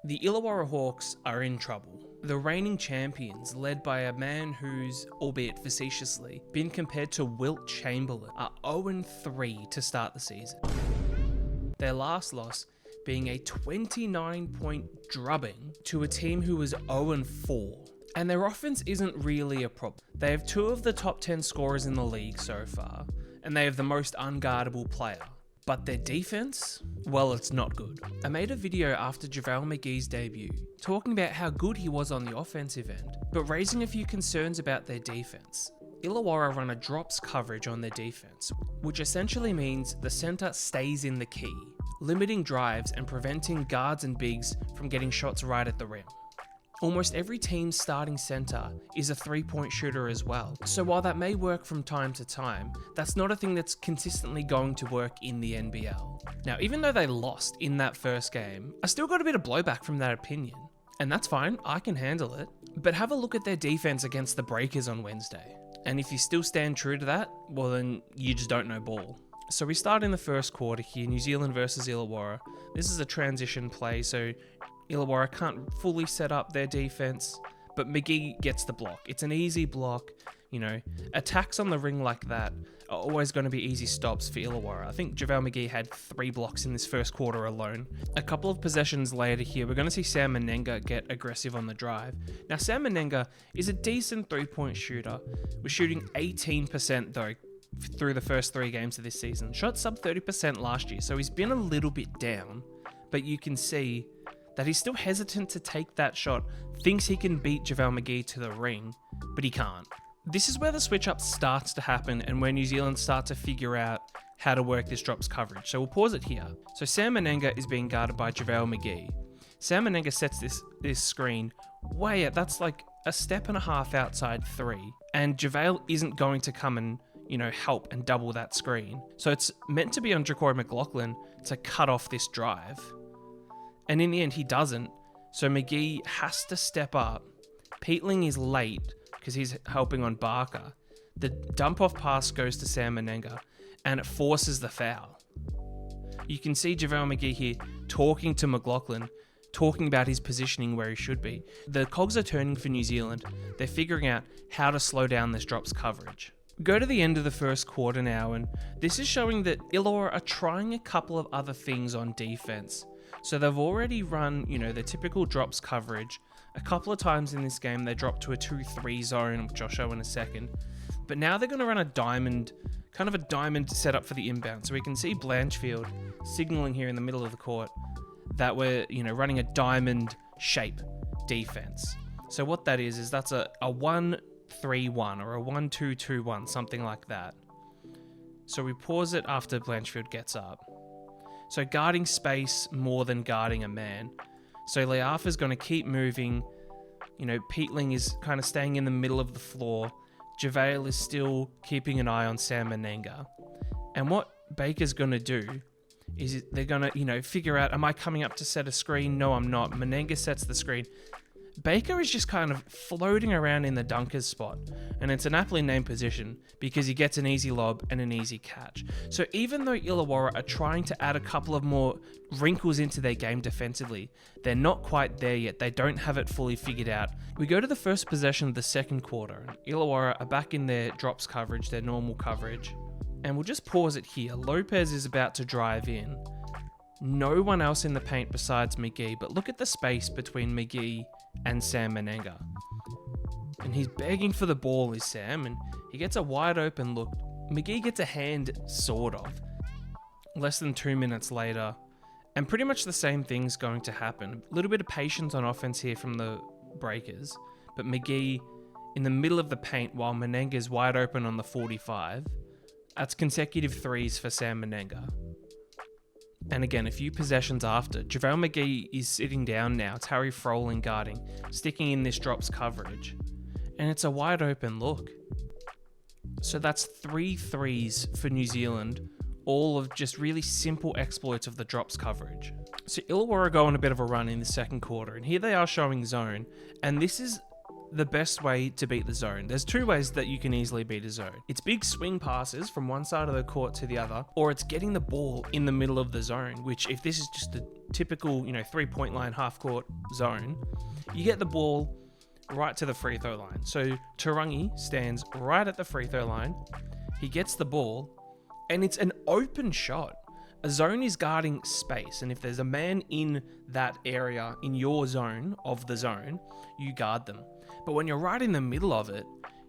The Illawarra Hawks are in trouble. The reigning champions, led by a man who's, albeit facetiously, been compared to Wilt Chamberlain, are 0-3 to start the season. Their last loss being a 29-point drubbing to a team who was 0-4. And their offense isn't really a problem. They have 2 of the top 10 scorers in the league so far, and they have the most unguardable player. But their defense? Well, it's not good. I made a video after JaVale McGee's debut, talking about how good he was on the offensive end, but raising a few concerns about their defense. Illawarra run a drops coverage on their defense, which essentially means the center stays in the key, limiting drives and preventing guards and bigs from getting shots right at the rim. Almost every team's starting center is a 3-point shooter as well. So while that may work from time to time, that's not a thing that's consistently going to work in the NBL. Now, even though they lost in that first game, I still got a bit of blowback from that opinion. And that's fine, I can handle it. But have a look at their defense against the Breakers on Wednesday. And if you still stand true to that, well then you just don't know ball. So we start in the first quarter here, New Zealand versus Illawarra. This is a transition play, so Illawarra can't fully set up their defense, but McGee gets the block. It's an easy block, you know. Attacks on the ring like that are always going to be easy stops for Illawarra. I think JaVale McGee had 3 blocks in this first quarter alone. A couple of possessions later here, we're going to see Sam Menenga get aggressive on the drive. Now, Sam Menenga is a decent 3-point shooter. We're shooting 18% though through the first 3 games of this season. Shot sub 30% last year, so he's been a little bit down, but you can see that he's still hesitant to take that shot, thinks he can beat JaVale McGee to the ring, but he can't. This is where the switch up starts to happen and where New Zealand start to figure out how to work this drops coverage. So we'll pause it here. So Sam Menenga is being guarded by JaVale McGee. Sam Menenga sets this screen way out, that's like a step and a half outside 3, and JaVale isn't going to come and, you know, help and double that screen. So it's meant to be on Ja'Cory McLaughlin to cut off this drive. And in the end, he doesn't. So McGee has to step up. Peatling is late because he's helping on Barker. The dump-off pass goes to Sam Menenga, and it forces the foul. You can see JaVale McGee here talking to McLaughlin, talking about his positioning where he should be. The cogs are turning for New Zealand. They're figuring out how to slow down this drops coverage. Go to the end of the first quarter now, and this is showing that Illawarra are trying a couple of other things on defense. So they've already run, you know, their typical drops coverage. A couple of times in this game, they dropped to a 2-3 zone, which I'll show in a second. But now they're going to run a diamond, kind of a diamond setup for the inbound. So we can see Blanchfield signaling here in the middle of the court that we're, you know, running a diamond shape defense. So what that is that's a 1-3-1 or a 1-2-2-1, something like that. So we pause it after Blanchfield gets up. So guarding space more than guarding a man. So Leafa's going to keep moving. You know, Peatling is kind of staying in the middle of the floor. JaVale is still keeping an eye on Sam Menenga. And what Baker's going to do is they're going to, you know, figure out, am I coming up to set a screen? No, I'm not. Menenga sets the screen. Baker is just kind of floating around in the dunker's spot, and it's an aptly named position because he gets an easy lob and an easy catch. So even though Illawarra are trying to add a couple of more wrinkles into their game defensively, they're not quite there yet. They don't have it fully figured out. We go to the first possession of the second quarter, and Illawarra are back in their drops coverage, their normal coverage. And we'll just pause it here. Lopez is about to drive in. No one else in the paint besides McGee, but look at the space between McGee and Sam Menenga. And he's begging for the ball, is Sam, and he gets a wide open look. McGee gets a hand, sort of. Less than 2 minutes later, and pretty much the same thing's going to happen. A little bit of patience on offense here from the Breakers, but McGee in the middle of the paint while Menenga's wide open on the 45. That's consecutive 3s for Sam Menenga. And again, a few possessions after, JaVale McGee is sitting down now. It's Harry Froling guarding, sticking in this drops coverage. And it's a wide open look. So that's 3 3s for New Zealand, all of just really simple exploits of the drops coverage. So Illawarra go on a bit of a run in the second quarter, and here they are showing zone. And this is the best way to beat the zone. There's two ways that you can easily beat a zone. It's big swing passes from one side of the court to the other, or it's getting the ball in the middle of the zone, which if this is just a typical, 3-point line half court zone, you get the ball right to the free throw line. So Tarangi stands right at the free throw line. He gets the ball and it's an open shot. A zone is guarding space, and if there's a man in that area, in your zone of the zone, you guard them. But when you're right in the middle of it,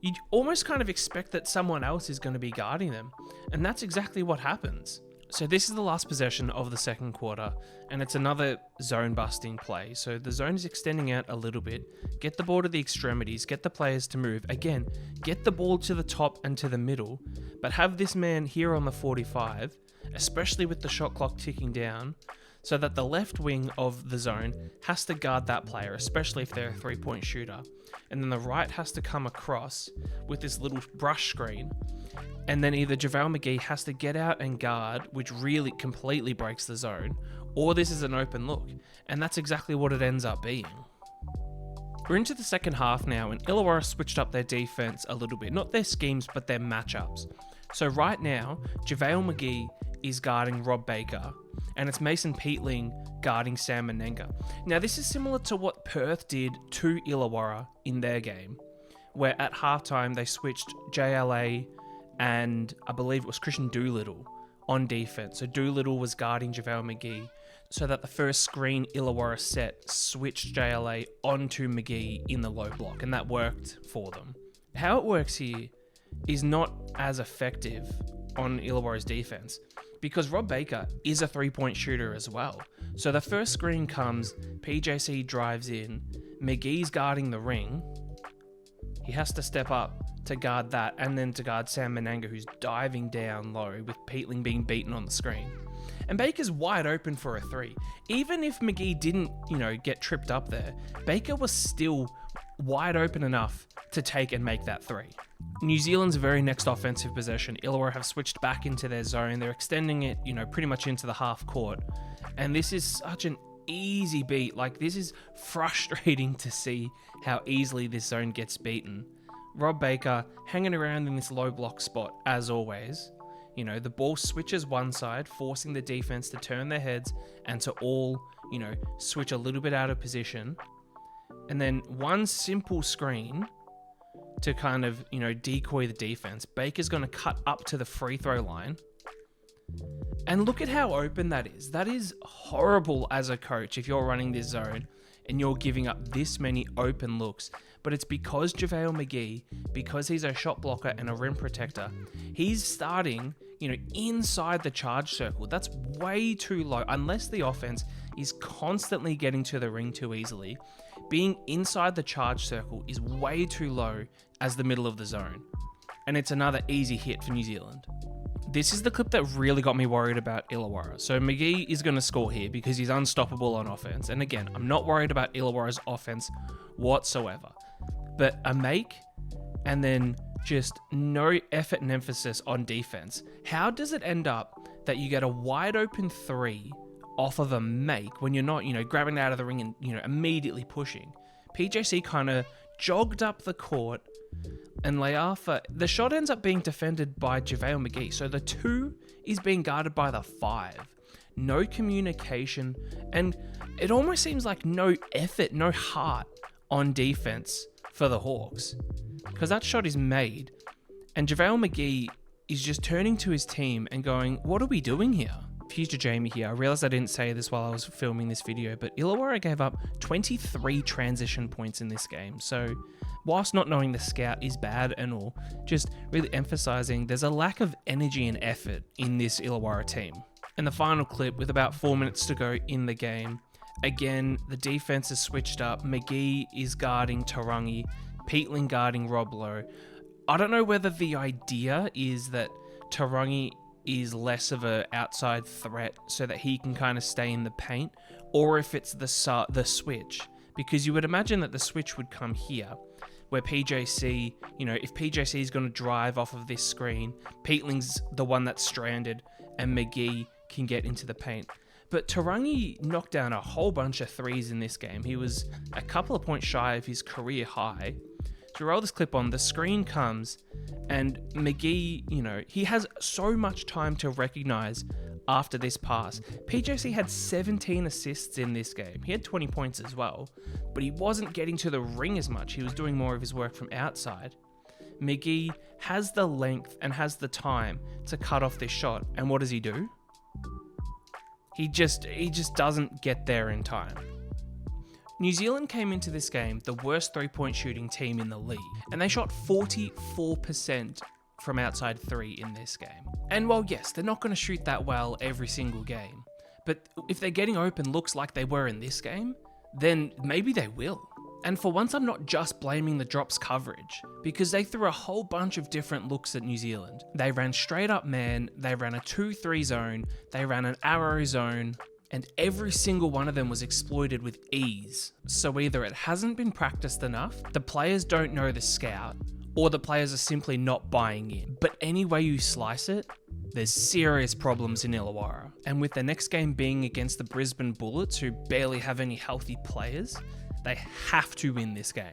you almost kind of expect that someone else is going to be guarding them. And that's exactly what happens. So this is the last possession of the second quarter, and it's another zone busting play. So the zone is extending out a little bit. Get the ball to the extremities, get the players to move. Again, get the ball to the top and to the middle, but have this man here on the 45, especially with the shot clock ticking down, so that the left wing of the zone has to guard that player, especially if they're a 3-point shooter. And then the right has to come across with this little brush screen. And then either JaVale McGee has to get out and guard, which really completely breaks the zone, or this is an open look. And that's exactly what it ends up being. We're into the second half now, and Illawarra switched up their defense a little bit. Not their schemes, but their matchups. So right now, JaVale McGee is guarding Rob Baker, and it's Mason Peatling guarding Sam Menenga. Now, this is similar to what Perth did to Illawarra in their game, where at halftime they switched JLA and I believe it was Christian Doolittle on defense. So Doolittle was guarding JaVale McGee, so that the first screen Illawarra set switched JLA onto McGee in the low block, and that worked for them. How it works here is not as effective on Illawarra's defense, because Rob Baker is a 3-point shooter as well. So the first screen comes, PJC drives in, McGee's guarding the ring. He has to step up to guard that, and then to guard Sam Menenga, who's diving down low with Peatling being beaten on the screen. And Baker's wide open for a 3. Even if McGee didn't, get tripped up there, Baker was still wide open enough to take and make that 3. New Zealand's very next offensive possession, Illawarra have switched back into their zone. They're extending it, pretty much into the half court. And this is such an easy beat. Like, this is frustrating to see how easily this zone gets beaten. Rob Baker hanging around in this low block spot as always. The ball switches one side, forcing the defense to turn their heads and to all, switch a little bit out of position. And then one simple screen to kind of, decoy the defense. Baker's going to cut up to the free throw line. And look at how open that is. That is horrible as a coach if you're running this zone and you're giving up this many open looks. But it's because JaVale McGee, because he's a shot blocker and a rim protector, he's starting, inside the charge circle. That's way too low. Unless the offense is constantly getting to the ring too easily, being inside the charge circle is way too low as the middle of the zone. And it's another easy hit for New Zealand. This is the clip that really got me worried about Illawarra. So McGee is going to score here because he's unstoppable on offense. And again, I'm not worried about Illawarra's offense whatsoever. But a make and then just no effort and emphasis on defense. How does it end up that you get a wide open 3 off of a make when you're not, grabbing it out of the ring and, immediately pushing? PJC kind of jogged up the court, and Leafa, the shot ends up being defended by JaVale McGee. So the 2 is being guarded by the 5. No communication, and it almost seems like no effort, no heart on defense for the Hawks. Because that shot is made, and JaVale McGee is just turning to his team and going, what are we doing here? Future Jamie here. I realized I didn't say this while I was filming this video, but Illawarra gave up 23 transition points in this game. So whilst not knowing the scout is bad and all, just really emphasizing there's a lack of energy and effort in this Illawarra team. And the final clip, with about 4 minutes to go in the game, again, the defense is switched up. McGee is guarding Tarangi, Peatling guarding Rob Lowe. I don't know whether the idea is that Tarangi is less of an outside threat so that he can kind of stay in the paint, or if it's the switch, because you would imagine that the switch would come here, where PJC, if PJC is going to drive off of this screen, Peatling's the one that's stranded, and McGee can get into the paint. But Tarangi knocked down a whole bunch of threes in this game. He was a couple of points shy of his career high. To roll this clip on, the screen comes, and McGee, he has so much time to recognize after this pass. PJC had 17 assists in this game. He had 20 points as well, but he wasn't getting to the ring as much. He was doing more of his work from outside. McGee has the length and has the time to cut off this shot, and what does he do? He just doesn't get there in time. New Zealand came into this game the worst three-point shooting team in the league, and they shot 44% from outside three in this game. And while yes, they're not going to shoot that well every single game, but if they're getting open looks like they were in this game, then maybe they will. And for once, I'm not just blaming the drops coverage, because they threw a whole bunch of different looks at New Zealand. They ran straight up man, they ran a 2-3 zone, they ran an arrow zone, and every single one of them was exploited with ease. So either it hasn't been practiced enough, the players don't know the scout, or the players are simply not buying in. But any way you slice it, there's serious problems in Illawarra. And with the next game being against the Brisbane Bullets, who barely have any healthy players, they have to win this game.